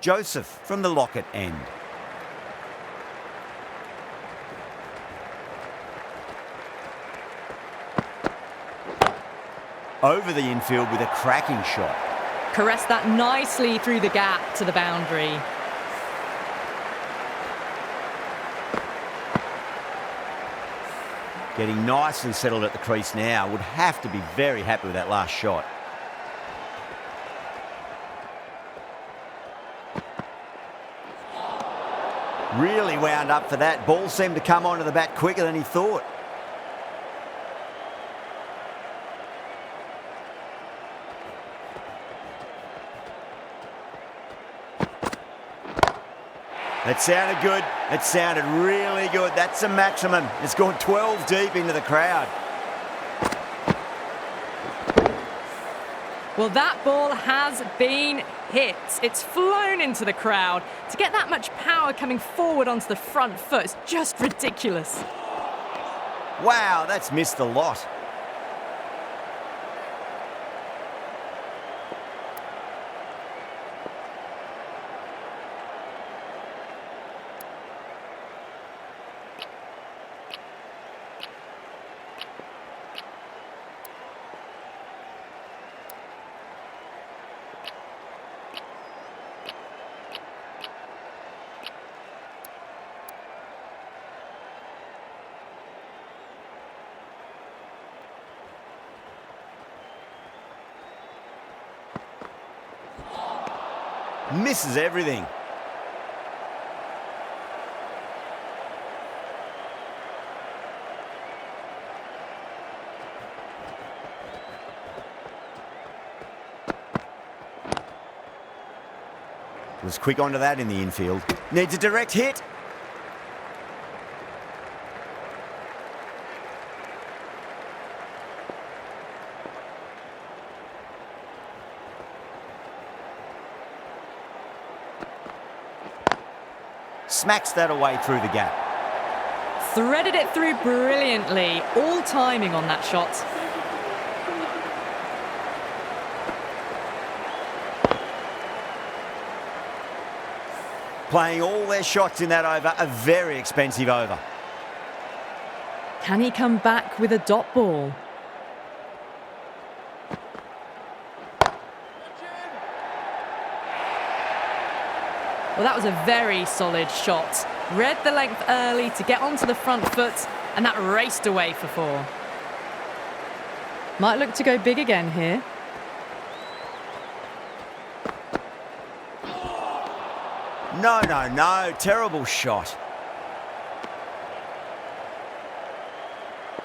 Joseph from the Lockett end. Over the infield with a cracking shot. Caressed that nicely through the gap to the boundary. Getting nicely settled at the crease now. Would have to be very happy with that last shot. Really wound up for that. Ball seemed to come onto the bat quicker than he thought. That sounded good. It sounded really good. That's a maximum. It's gone 12 deep into the crowd. Well, that ball has been hit. It's flown into the crowd. To get that much power coming forward onto the front foot is just ridiculous. Wow, that's missed a lot. Misses everything. Was quick onto that in the infield. Needs a direct hit. Smacks that away through the gap. Threaded it through brilliantly. All timing on that shot. Playing all their shots in that over, a very expensive over. Can he come back with a dot ball? Well, that was a very solid shot. Read the length early to get onto the front foot, and that raced away for 4. Might look to go big again here. No. Terrible shot.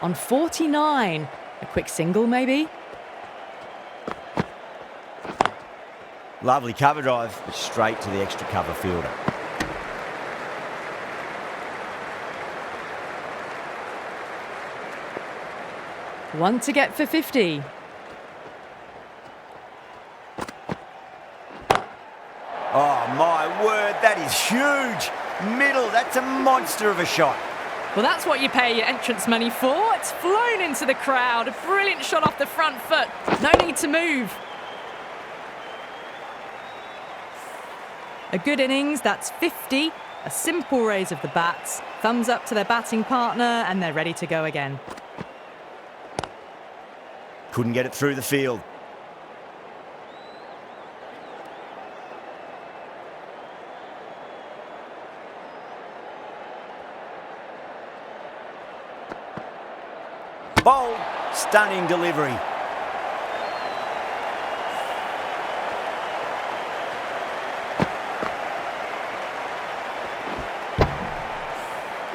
On 49. A quick single, maybe? Lovely cover drive, but straight to the extra cover fielder. One to get for 50. Oh, my word, that is huge. Middle, that's a monster of a shot. Well, that's what you pay your entrance money for. It's flown into the crowd. A brilliant shot off the front foot. No need to move. A good innings, that's 50. A simple raise of the bats. Thumbs up to their batting partner, and they're ready to go again. Couldn't get it through the field. Bold, stunning delivery.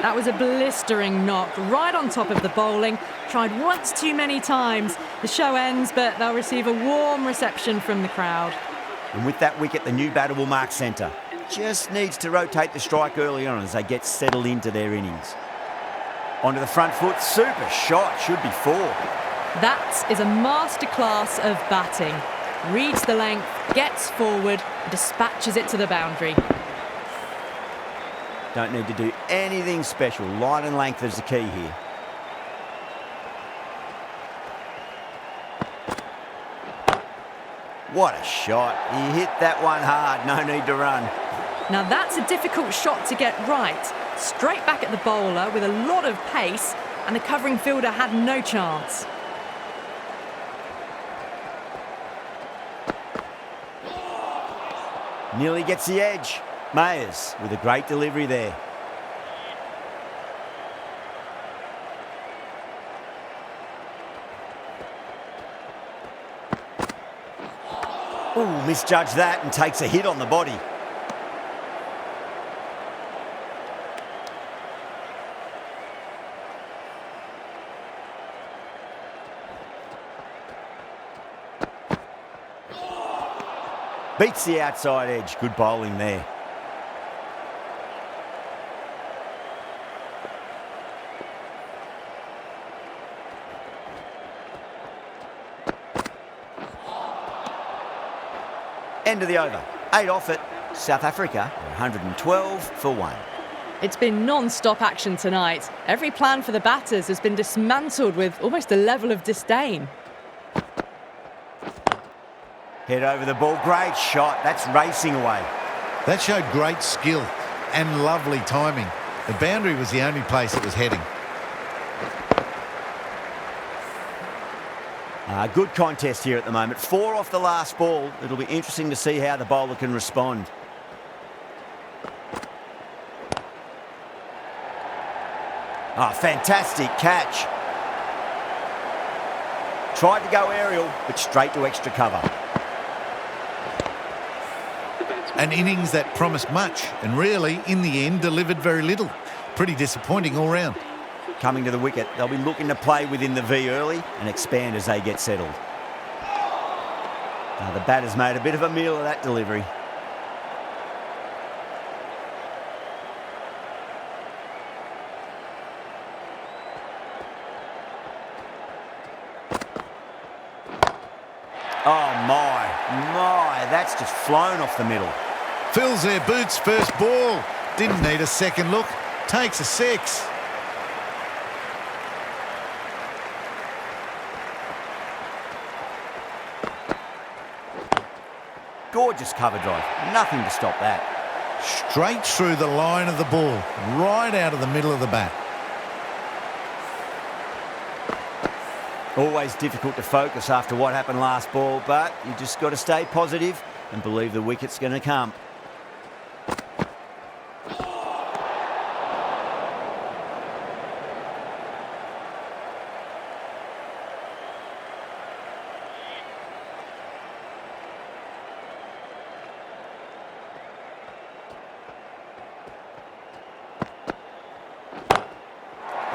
That was a blistering knock right on top of the bowling. Tried once too many times. The show ends, but they'll receive a warm reception from the crowd. And with that wicket, the new batter will mark centre. Just needs to rotate the strike early on as they get settled into their innings. Onto the front foot, super shot, should be 4. That is a masterclass of batting. Reads the length, gets forward, and dispatches it to the boundary. Don't need to do anything special. Line and length is the key here. What a shot. He hit that one hard, no need to run. Now that's a difficult shot to get right. Straight back at the bowler with a lot of pace, and the covering fielder had no chance. Nearly gets the edge. Mayers with a great delivery there. Ooh, misjudged that and takes a hit on the body. Beats the outside edge. Good bowling there. End of the over. 8 off it. South Africa 112 for 1. It's been non-stop action tonight. Every plan for the batters has been dismantled with almost a level of disdain. Head over the ball. Great shot. That's racing away. That showed great skill and lovely timing. The boundary was the only place it was heading. Good contest here at the moment. 4 off the last ball. It'll be interesting to see how the bowler can respond. Fantastic catch. Tried to go aerial, but straight to extra cover. An innings that promised much and really, in the end, delivered very little. Pretty disappointing all round. Coming to the wicket, they'll be looking to play within the V early and expand as they get settled. The batter's made a bit of a meal of that delivery. Oh my, that's just flown off the middle. Fills their boots, first ball. Didn't need a second look. Takes a 6. Gorgeous cover drive. Nothing to stop that. Straight through the line of the ball. Right out of the middle of the bat. Always difficult to focus after what happened last ball, but you just got to stay positive and believe the wicket's going to come.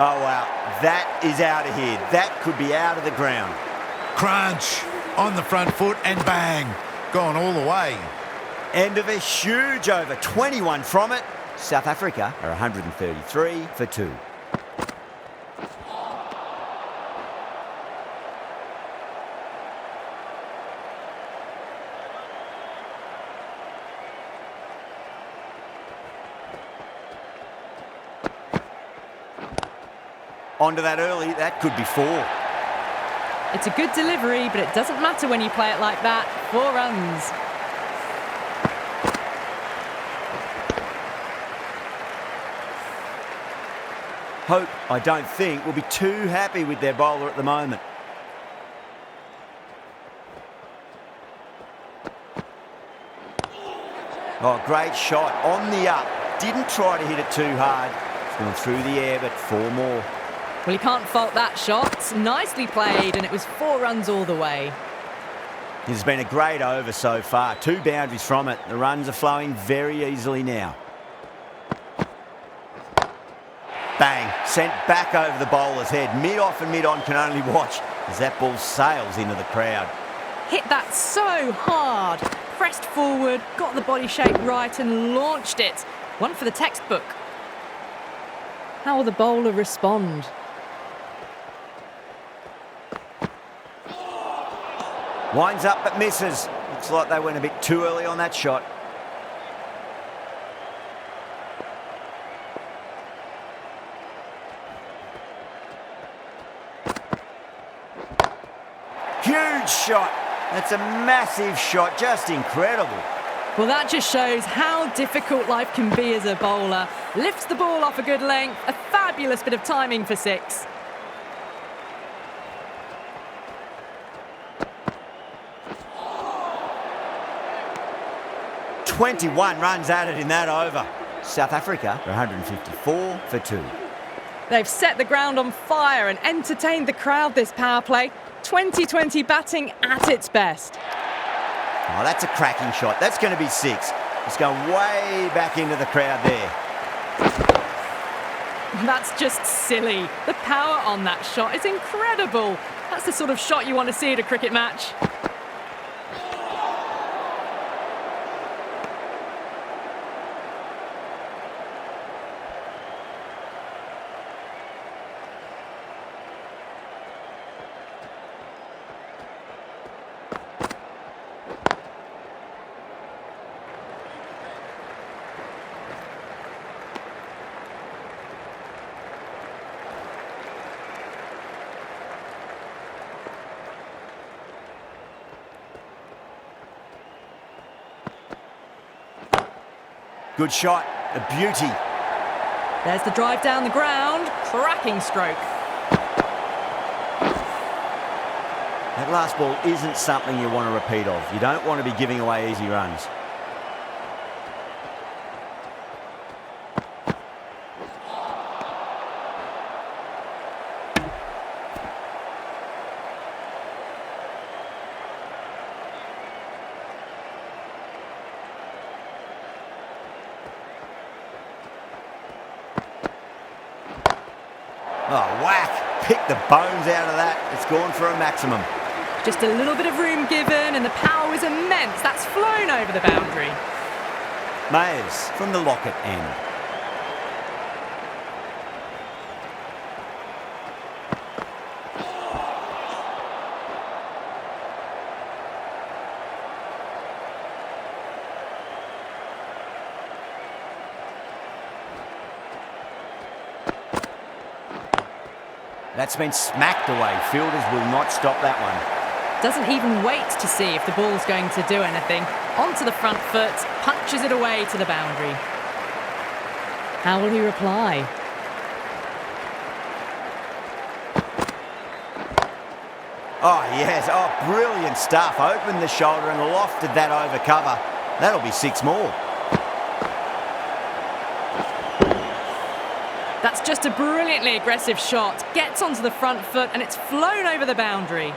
Oh, wow. That is out of here. That could be out of the ground. Crunch. On the front foot and bang. Gone all the way. End of a huge over. 21 from it. South Africa are 133 for 2. Onto that early, that could be 4. It's a good delivery, but it doesn't matter when you play it like that. 4 runs. Hope, I don't think, will be too happy with their bowler at the moment. Oh, great shot. On the up. Didn't try to hit it too hard. It's gone through the air, but 4 more. Well, you can't fault that shot. Nicely played, and it was 4 runs all the way. It's been a great over so far. 2 boundaries from it. The runs are flowing very easily now. Bang. Sent back over the bowler's head. Mid-off and mid-on can only watch as that ball sails into the crowd. Hit that so hard. Pressed forward, got the body shape right and launched it. One for the textbook. How will the bowler respond? Winds up but misses. Looks like they went a bit too early on that shot. Huge shot. That's a massive shot, just incredible. Well, that just shows how difficult life can be as a bowler. Lifts the ball off a good length, a fabulous bit of timing for 6. "21 runs added in that over. South Africa are 154 for 2. They've set the ground on fire and entertained the crowd this power play. 2020 batting at its best. Oh, that's a cracking shot. That's going to be 6. It's going way back into the crowd there. That's just silly. The power on that shot is incredible. That's the sort of shot you want to see at a cricket match. Good shot, a beauty. There's the drive down the ground. Cracking stroke. That last ball isn't something you want to repeat of. You don't want to be giving away easy runs. Oh, whack. Pick the bones out of that. It's gone for a maximum. Just a little bit of room given and the power was immense. That's flown over the boundary. Mayers from the Lockett end. That's been smacked away. Fielders will not stop that one. Doesn't even wait to see if the ball's going to do anything. Onto the front foot, punches it away to the boundary. How will he reply? Oh, yes. Oh, brilliant stuff. Opened the shoulder and lofted that over cover. That'll be 6 more. That's just a brilliantly aggressive shot. Gets onto the front foot and it's flown over the boundary.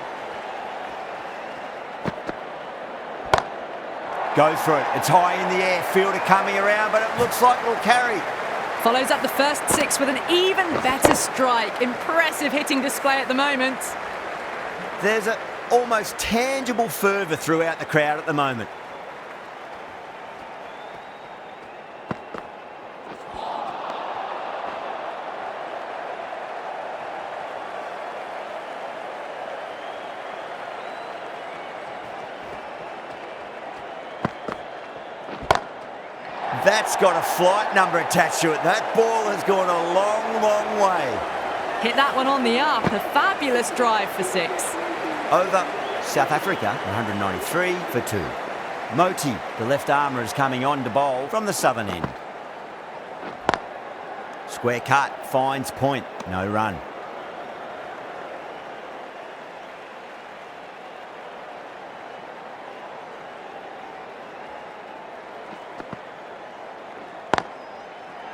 Goes for it. It's high in the air. Fielder coming around, but it looks like it'll carry. Follows up the first 6 with an even better strike. Impressive hitting display at the moment. There's an almost tangible fervour throughout the crowd at the moment. That's got a flight number attached to it. That ball has gone a long, long way. Hit that one on the up. A fabulous drive for 6. Over South Africa, 193 for 2. Moti, the left armour, is coming on to bowl from the southern end. Square cut, finds point, no run.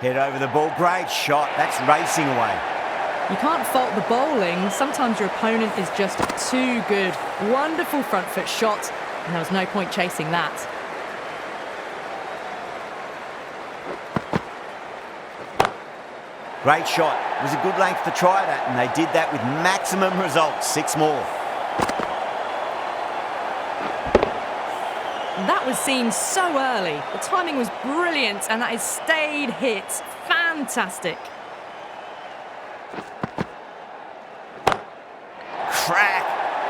Head over the ball, great shot, that's racing away. You can't fault the bowling. Sometimes your opponent is just too good. Wonderful front foot shot, and there was no point chasing that. Great shot. It was a good length to try that, and they did that with maximum results. 6 more. That was seen so early. The timing was brilliant, and that is stayed hit. Fantastic. Crack.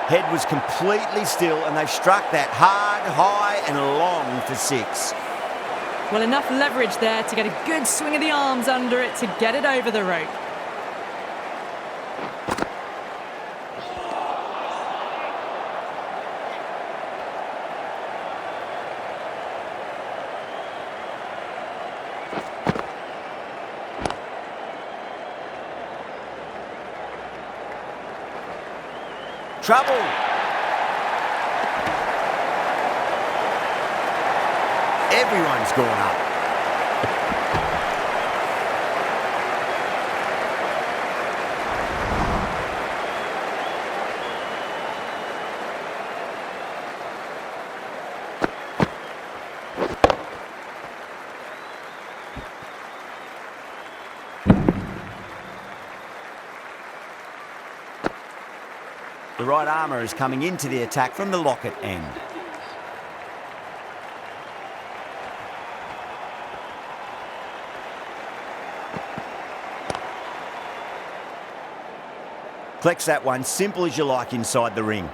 Head was completely still, and they've struck that hard, high, and long for 6. Well, enough leverage there to get a good swing of the arms under it to get it over the rope. trouble. Everyone's gone up. The right armour is coming into the attack from the locket end. Collects that one, simple as you like inside the ring.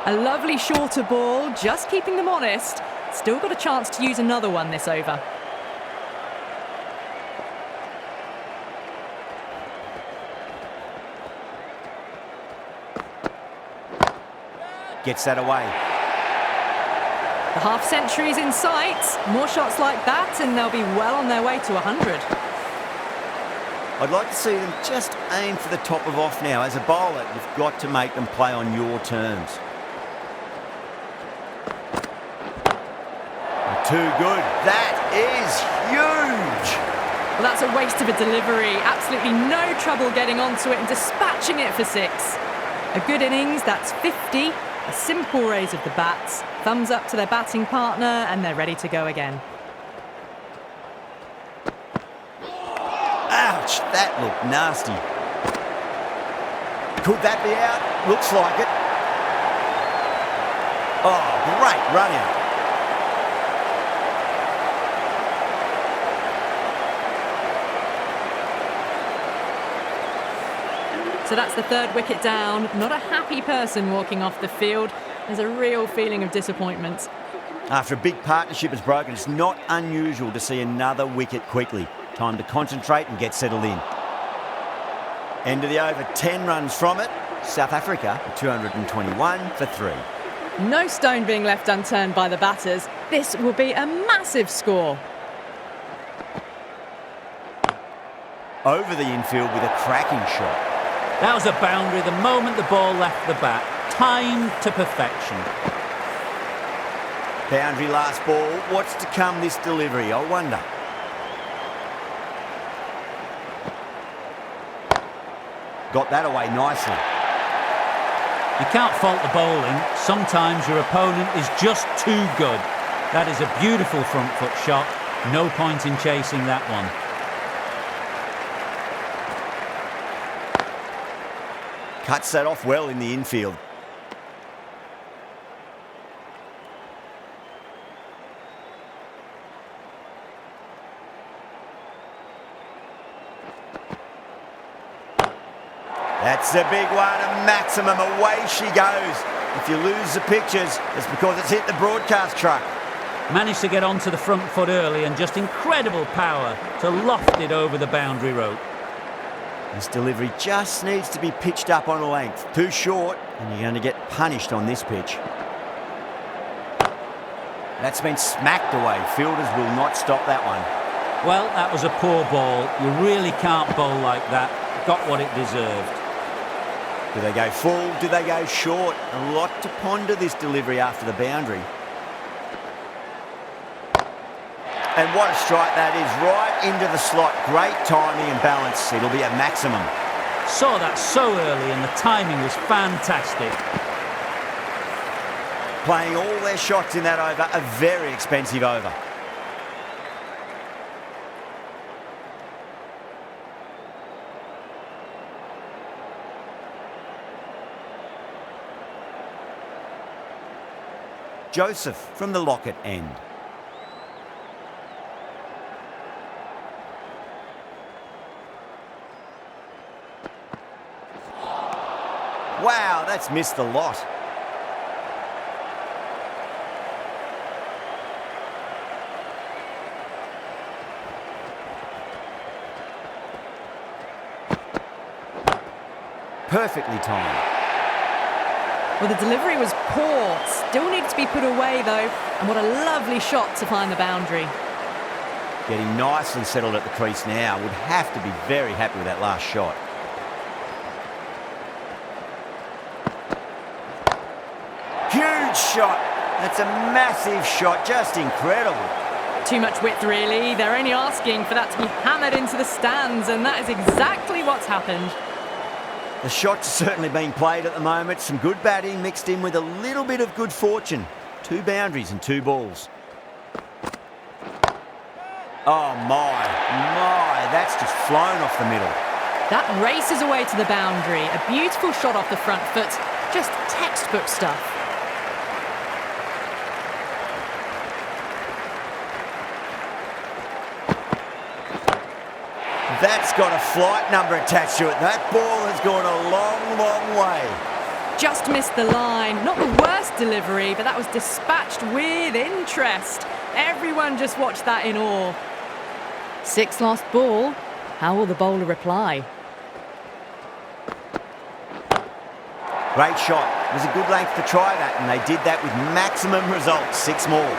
A lovely shorter ball, just keeping them honest. Still got a chance to use another one this over. Gets that away. The half-century's in sight. More shots like that and they'll be well on their way to 100. I'd like to see them just aim for the top of off now. As a bowler, you've got to make them play on your terms. Too good. That is huge. Well, that's a waste of a delivery. Absolutely no trouble getting onto it and dispatching it for 6. A good innings, that's 50. A simple raise of the bats. Thumbs up to their batting partner and they're ready to go again. Ouch, that looked nasty. Could that be out? Looks like it. Oh, great run out. So that's the 3rd wicket down. Not a happy person walking off the field. There's a real feeling of disappointment. After a big partnership is broken, it's not unusual to see another wicket quickly. Time to concentrate and get settled in. End of the over, 10 runs from it. South Africa, 221 for 3. No stone being left unturned by the batters. This will be a massive score. Over the infield with a cracking shot. That was a boundary the moment the ball left the bat. Timed to perfection. Boundary last ball. What's to come this delivery, I wonder. Got that away nicely. You can't fault the bowling. Sometimes your opponent is just too good. That is a beautiful front foot shot. No point in chasing that one. Cuts that off well in the infield. That's a big one, a maximum. Away she goes. If you lose the pictures, it's because it's hit the broadcast truck. Managed to get onto the front foot early and just incredible power to loft it over the boundary rope. This delivery just needs to be pitched up on a length. Too short, and you're going to get punished on this pitch. That's been smacked away. Fielders will not stop that one. Well, that was a poor ball. You really can't bowl like that. Got what it deserved. Do they go full? Do they go short? A lot to ponder this delivery after the boundary. And what a strike that is, right into the slot. Great timing and balance. It'll be a maximum. Saw that so early and the timing was fantastic. Playing all their shots in that over, a very expensive over. Joseph from the locket end. Wow, that's missed the lot. Perfectly timed. Well, the delivery was poor. Still needs to be put away, though. And what a lovely shot to find the boundary. Getting nicely settled at the crease now. Would have to be very happy with that last shot. Huge shot. That's a massive shot. Just incredible. Too much width, really. They're only asking for that to be hammered into the stands, and that is exactly what's happened. The shot's certainly being played at the moment. Some good batting mixed in with a little bit of good fortune. 2 boundaries and 2 balls. Oh my, that's just flown off the middle. That races away to the boundary. A beautiful shot off the front foot. Just textbook stuff. That's got a flight number attached to it. That ball has gone a long, long way. Just missed the line. Not the worst delivery, but that was dispatched with interest. Everyone just watched that in awe. 6 last ball. How will the bowler reply? Great shot. It was a good length to try that, and they did that with maximum results. 6 more.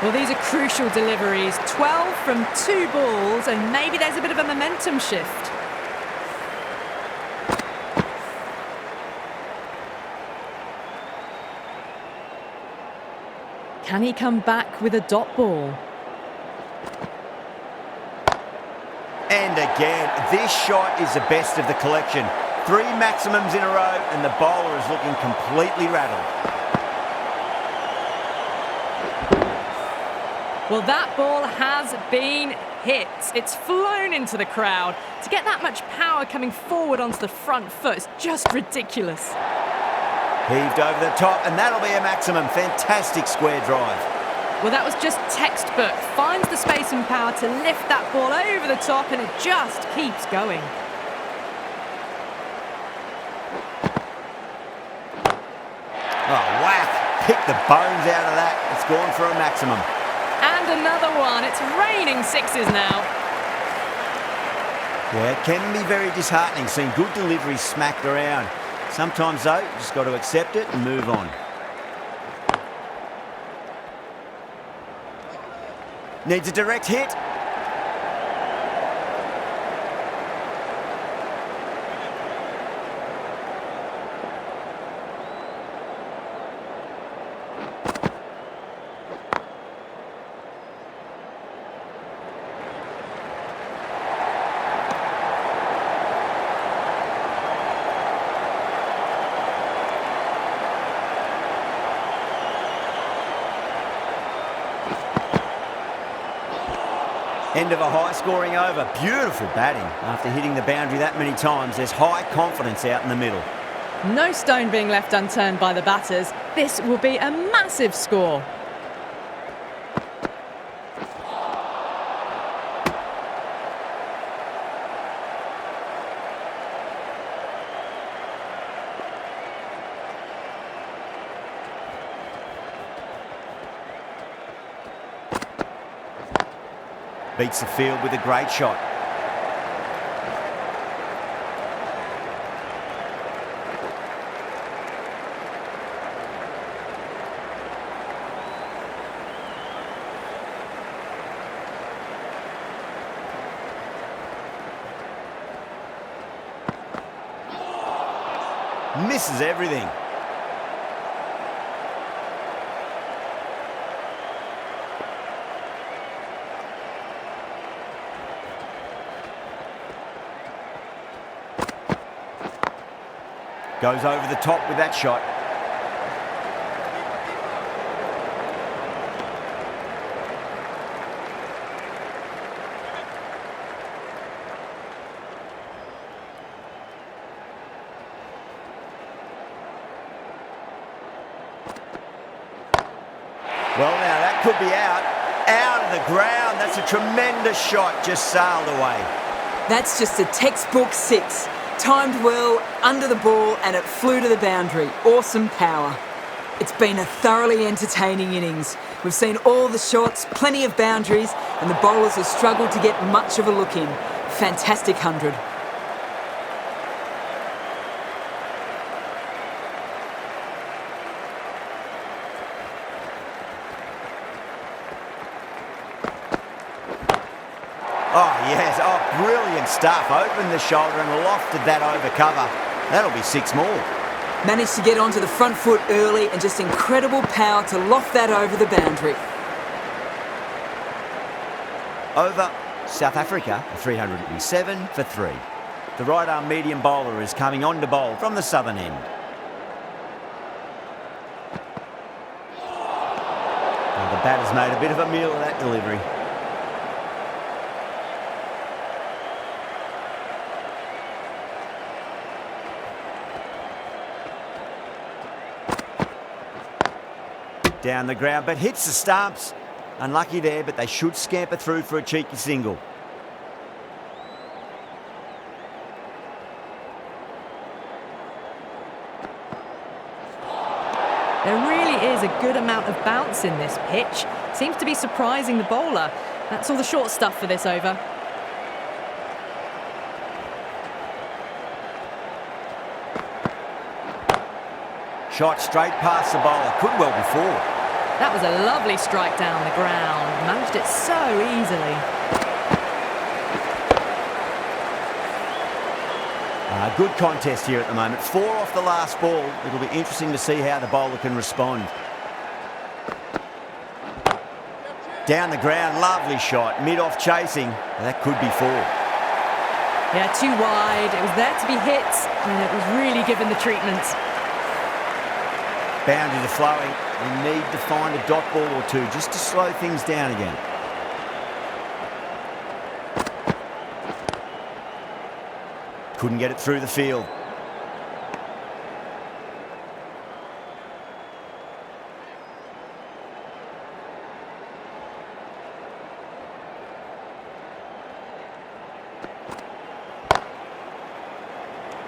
Well, these are crucial deliveries. 12 from 2 balls, and maybe there's a bit of a momentum shift. Can he come back with a dot ball? And again, this shot is the best of the collection. 3 maximums in a row, and the bowler is looking completely rattled. Well, that ball has been hit. It's flown into the crowd. To get that much power coming forward onto the front foot is just ridiculous. Heaved over the top, and that'll be a maximum. Fantastic square drive. Well, that was just textbook. Finds the space and power to lift that ball over the top, and it just keeps going. Oh, whack. Pick the bones out of that. It's gone for a maximum. And another one. It's raining 6s now. Yeah, it can be very disheartening seeing good deliveries smacked around. Sometimes, though, you just got to accept it and move on. Needs a direct hit. End of a high-scoring over. Beautiful batting. After hitting the boundary that many times, there's high confidence out in the middle. No stone being left unturned by the batters. This will be a massive score. Beats the field with a great shot. Misses everything. Goes over the top with that shot. Well, now that could be out of the ground. That's a tremendous shot, just sailed away. That's just a textbook 6. Timed well, under the ball, and it flew to the boundary. Awesome power. It's been a thoroughly entertaining innings. We've seen all the shots, plenty of boundaries, and the bowlers have struggled to get much of a look in. Fantastic 100. Oh, yes. Oh, brilliant stuff. Opened the shoulder and lofted that over cover. That'll be 6 more. Managed to get onto the front foot early and just incredible power to loft that over the boundary. Over South Africa, 307 for 3. The right-arm medium bowler is coming on to bowl from the southern end. Well, the batter's made a bit of a meal of that delivery. Down the ground, but hits the stumps. Unlucky there, but they should scamper through for a cheeky single. There really is a good amount of bounce in this pitch. Seems to be surprising the bowler. That's all the short stuff for this over. Shot straight past the bowler. Could well be 4. That was a lovely strike down the ground. Managed it so easily. Good contest here at the moment. 4 off the last ball. It'll be interesting to see how the bowler can respond. Down the ground, lovely shot. Mid-off chasing. That could be 4. Yeah, too wide. It was there to be hit, and it was really given the treatment. Boundaries are flowing. We need to find a dot ball or 2 just to slow things down again. Couldn't get it through the field.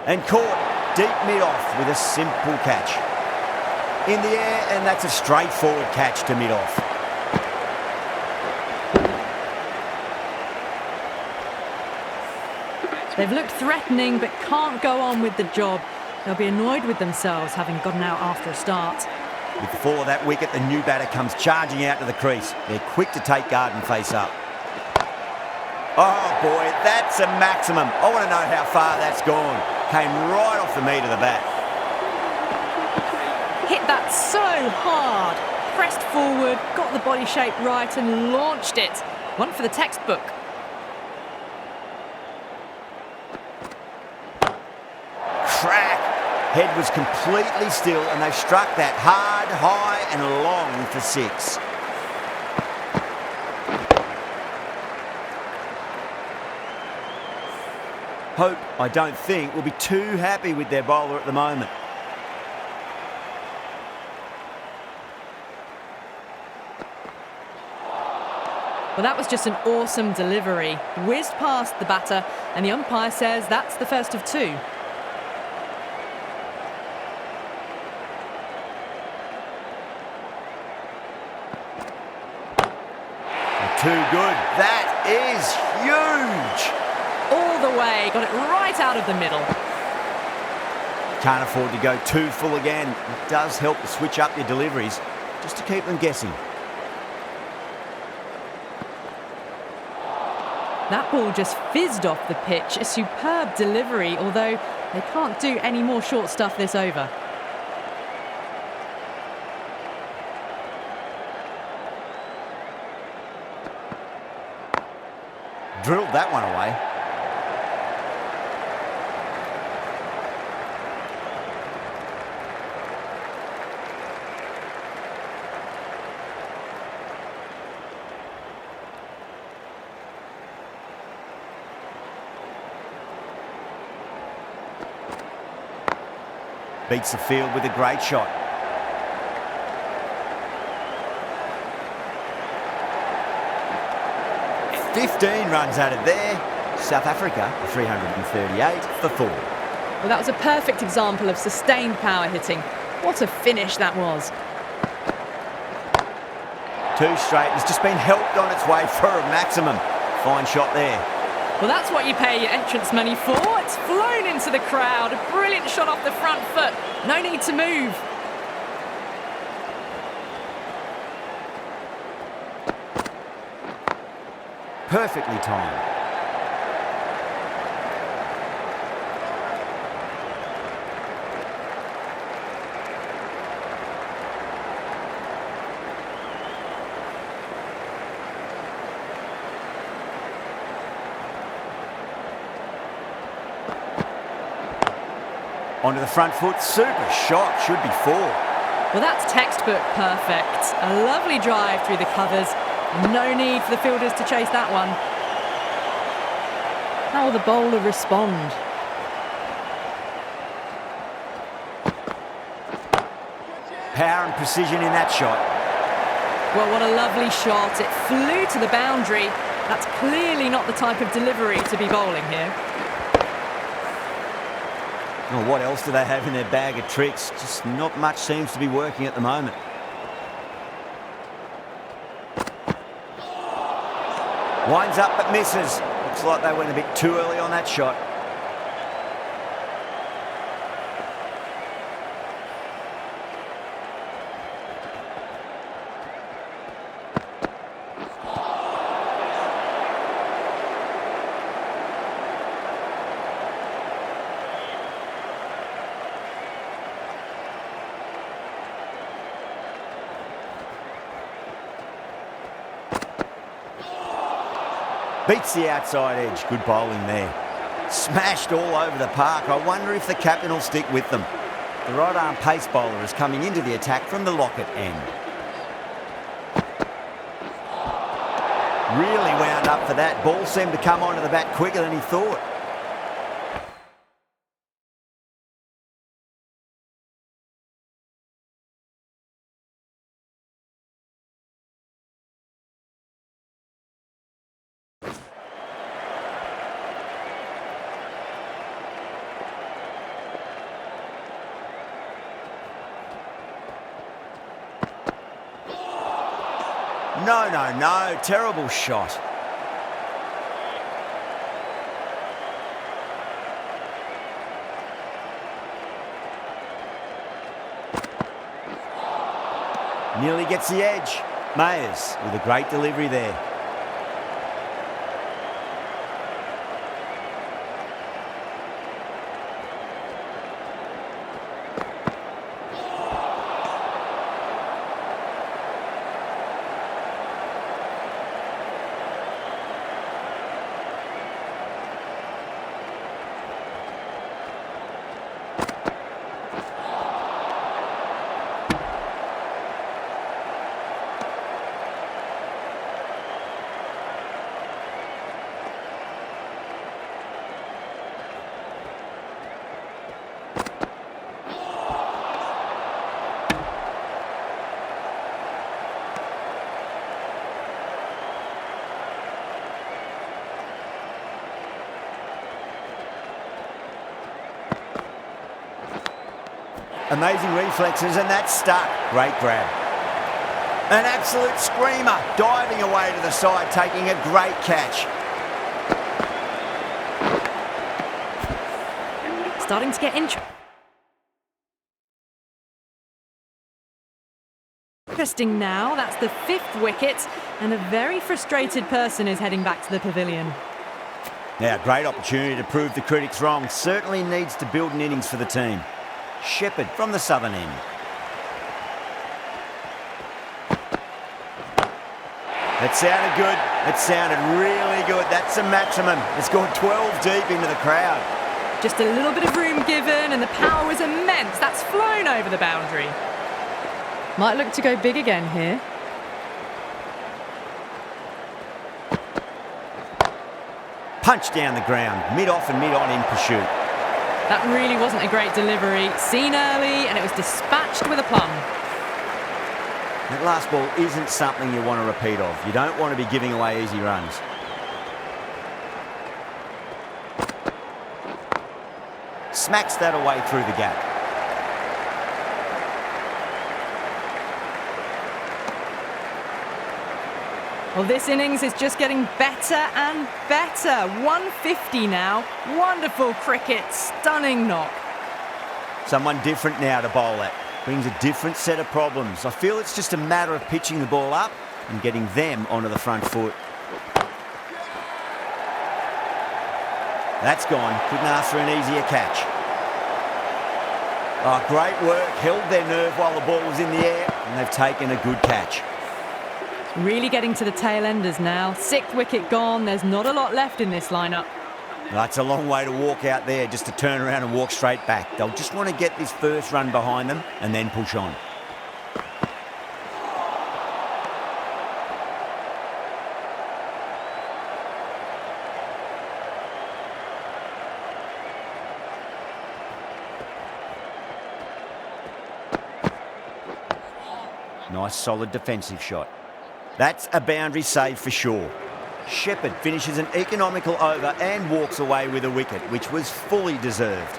And caught deep mid-off with a simple catch. In the air, and that's a straightforward catch to mid-off. They've looked threatening but can't go on with the job. They'll be annoyed with themselves having gotten out after a start. With the fall of that wicket, the new batter comes charging out to the crease. They're quick to take guard and face up. Oh boy, that's a maximum. I want to know how far that's gone. Came right off the meat of the bat. Hit that so hard. Pressed forward, got the body shape right and launched it. One for the textbook. Crack! Head was completely still and they struck that hard, high and long for 6. Hope, I don't think, will be too happy with their bowler at the moment. Well, that was just an awesome delivery. Whizzed past the batter, and the umpire says that's the first of 2. Too good. That is huge. All the way, got it right out of the middle. Can't afford to go too full again. It does help to switch up your deliveries just to keep them guessing. That ball just fizzed off the pitch. A superb delivery, although they can't do any more short stuff this over. Drilled that one away. Beats the field with a great shot. "15 runs out of there. South Africa, 338 for 4. Well, that was a perfect example of sustained power hitting. What a finish that was. 2 straight. It's just been helped on its way for a maximum. Fine shot there. Well, that's what you pay your entrance money for. It's flown into the crowd. A brilliant shot off the front foot. No need to move. Perfectly timed. Onto the front foot, super shot, should be 4. Well, that's textbook perfect. A lovely drive through the covers. No need for the fielders to chase that one. How will the bowler respond? Power and precision in that shot. Well, what a lovely shot. It flew to the boundary. That's clearly not the type of delivery to be bowling here. Oh, what else do they have in their bag of tricks? Just not much seems to be working at the moment. Winds up but misses. Looks like they went a bit too early on that shot. Beats the outside edge. Good bowling there. Smashed all over the park. I wonder if the captain will stick with them. The right arm pace bowler is coming into the attack from the Lockett end. Really wound up for that. Ball seemed to come onto the bat quicker than he thought. No. Terrible shot. Nearly gets the edge. Mayers with a great delivery there. Amazing reflexes, and that's stuck. Great grab. An absolute screamer, diving away to the side, taking a great catch. Starting to get interesting now. That's the 5th wicket, and a very frustrated person is heading back to the pavilion. Now, great opportunity to prove the critics wrong. Certainly needs to build an innings for the team. Shepherd from the southern end. That sounded good. It sounded really good. That's a maximum. It's gone 12 deep into the crowd. Just a little bit of room given, and the power was immense. That's flown over the boundary. Might look to go big again here. Punch down the ground, mid-off and mid-on in pursuit. That really wasn't a great delivery. Seen early, and it was dispatched with aplomb. That last ball isn't something you want to repeat of. You don't want to be giving away easy runs. Smacks that away through the gap. Well, this innings is just getting better and better. 150 now. Wonderful cricket. Stunning knock. Someone different now to bowl at. Brings a different set of problems. I feel it's just a matter of pitching the ball up and getting them onto the front foot. That's gone. Couldn't ask for an easier catch. Oh, great work. Held their nerve while the ball was in the air, and they've taken a good catch. Really getting to the tail enders now. 6th wicket gone. There's not a lot left in this lineup. That's a long way to walk out there just to turn around and walk straight back. They'll just want to get this first run behind them and then push on. Nice solid defensive shot. That's a boundary save for sure. Shepherd finishes an economical over and walks away with a wicket, which was fully deserved.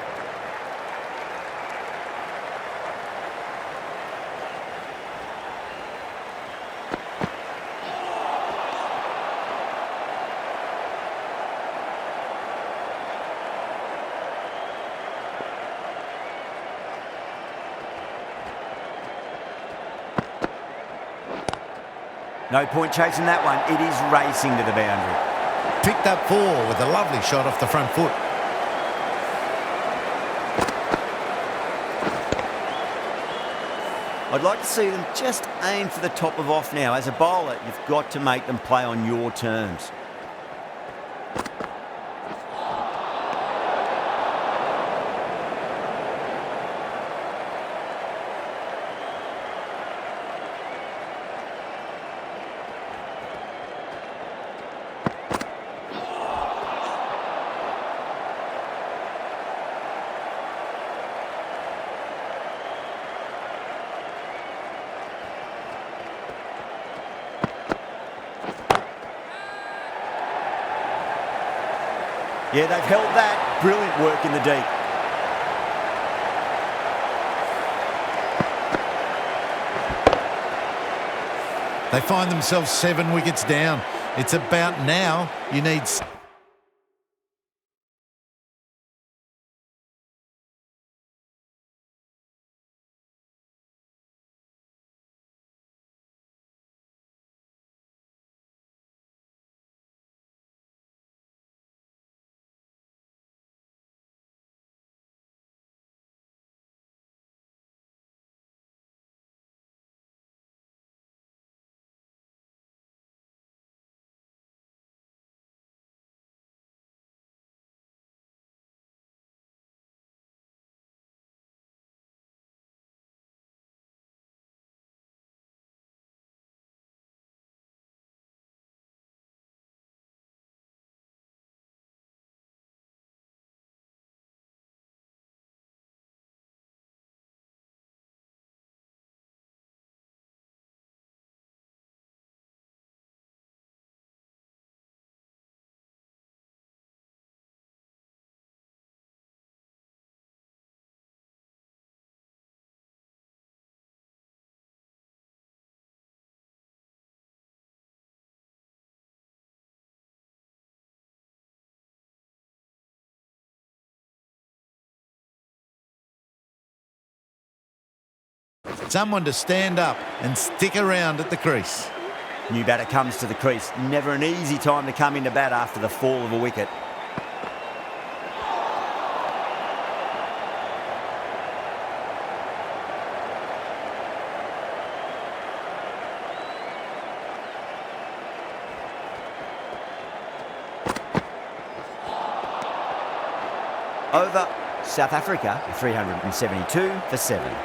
No point chasing that one. It is racing to the boundary. Picked up 4 with a lovely shot off the front foot. I'd like to see them just aim for the top of off now. As a bowler, you've got to make them play on your terms. Yeah, they've held that. Brilliant work in the deep. They find themselves 7 wickets down. It's about now. You need... Someone to stand up and stick around at the crease. New batter comes to the crease. Never an easy time to come into bat after the fall of a wicket. Over South Africa, 372 for 7.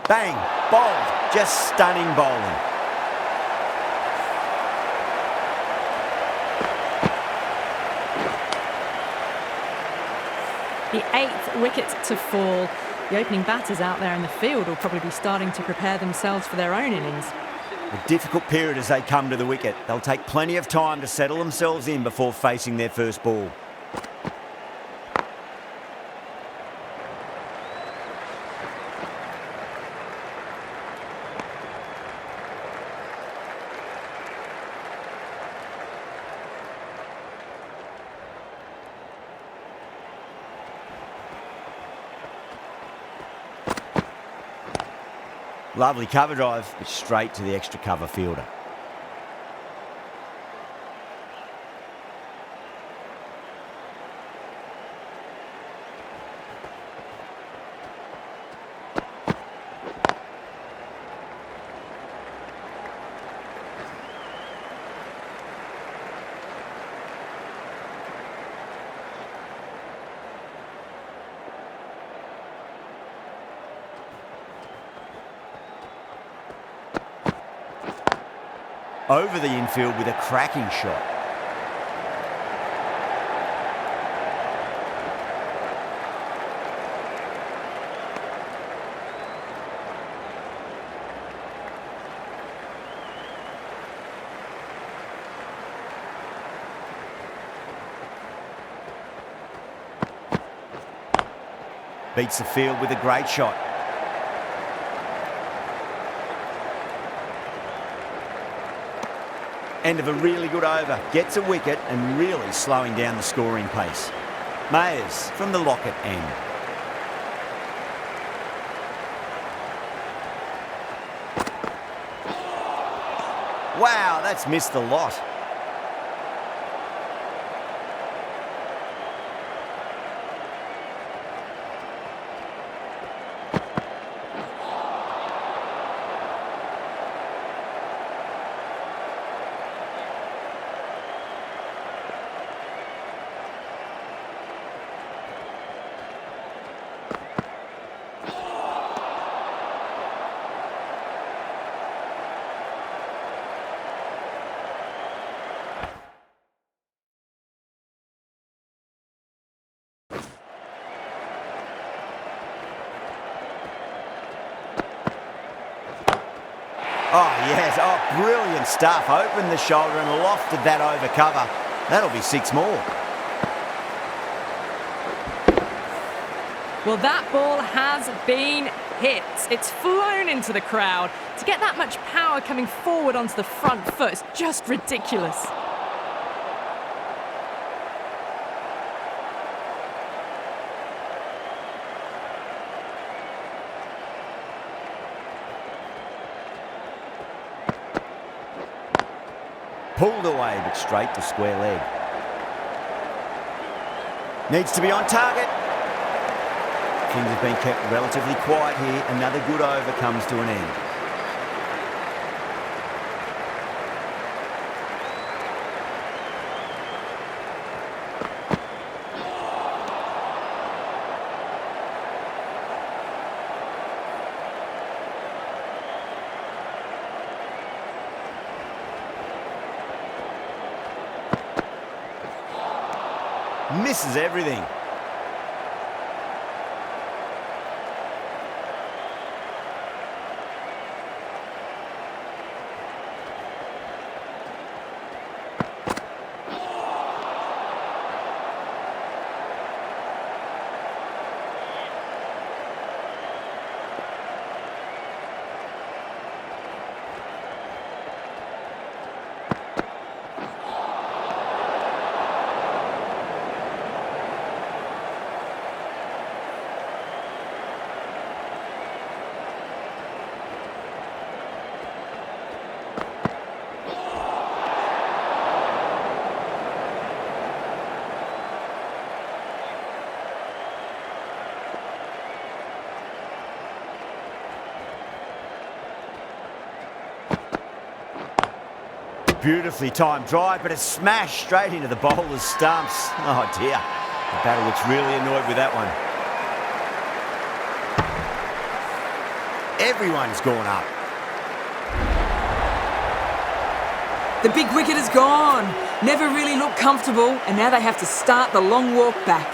Bang, bowled, just stunning bowling. The 8th wicket to fall. The opening batters out there in the field will probably be starting to prepare themselves for their own innings. A difficult period as they come to the wicket. They'll take plenty of time to settle themselves in before facing their first ball. Lovely cover drive, but straight to the extra cover fielder. Over the infield with a cracking shot. Beats the field with a great shot. End of a really good over. Gets a wicket and really slowing down the scoring pace. Mayers from the Lockett end. Wow, that's missed a lot. Oh, yes. Oh, brilliant stuff. Opened the shoulder and lofted that over cover. That'll be 6 more. Well, that ball has been hit. It's flown into the crowd. To get that much power coming forward onto the front foot is just ridiculous. Pulled away, but straight to square leg. Needs to be on target. Things have been kept relatively quiet here. Another good over comes to an end. Misses everything. Beautifully timed drive, but a smash straight into the bowler's stumps. Oh dear, the batter looks really annoyed with that one. Everyone's gone up. The big wicket is gone. Never really looked comfortable, and now they have to start the long walk back.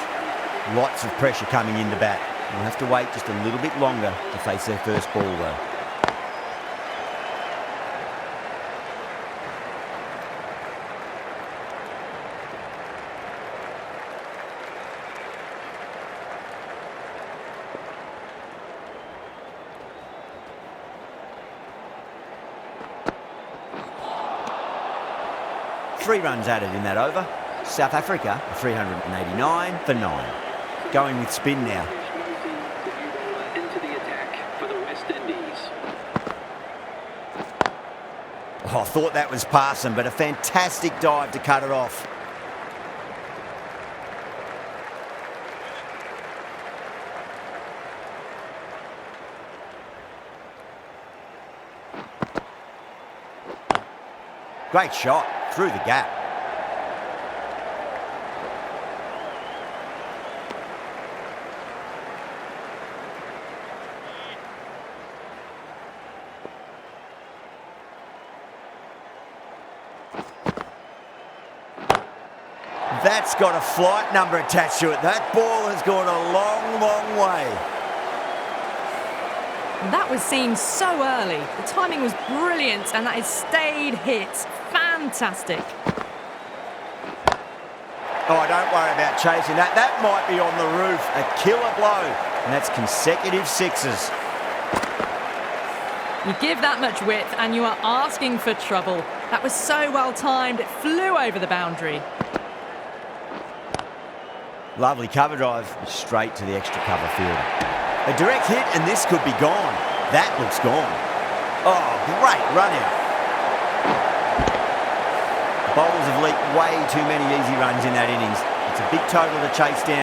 Lots of pressure coming in to bat. We'll have to wait just a little bit longer to face their first ball though. Three runs added in that over. South Africa 389 for 9. Going with spin now. Into the attack for the West Indies. Oh, I thought that was passing, but a fantastic dive to cut it off. Great shot through the gap. That's got a flight number attached to it. That ball has gone a long, long way. That was seen so early. The timing was brilliant and that has stayed hit. Fantastic. Oh, don't worry about chasing that. That might be on the roof. A killer blow. And that's consecutive sixes. You give that much width and you are asking for trouble. That was so well timed. It flew over the boundary. Lovely cover drive, straight to the extra cover field. A direct hit and this could be gone. That looks gone. Oh, great run out. The bowlers have leaked way too many easy runs in that innings. It's a big total to chase down.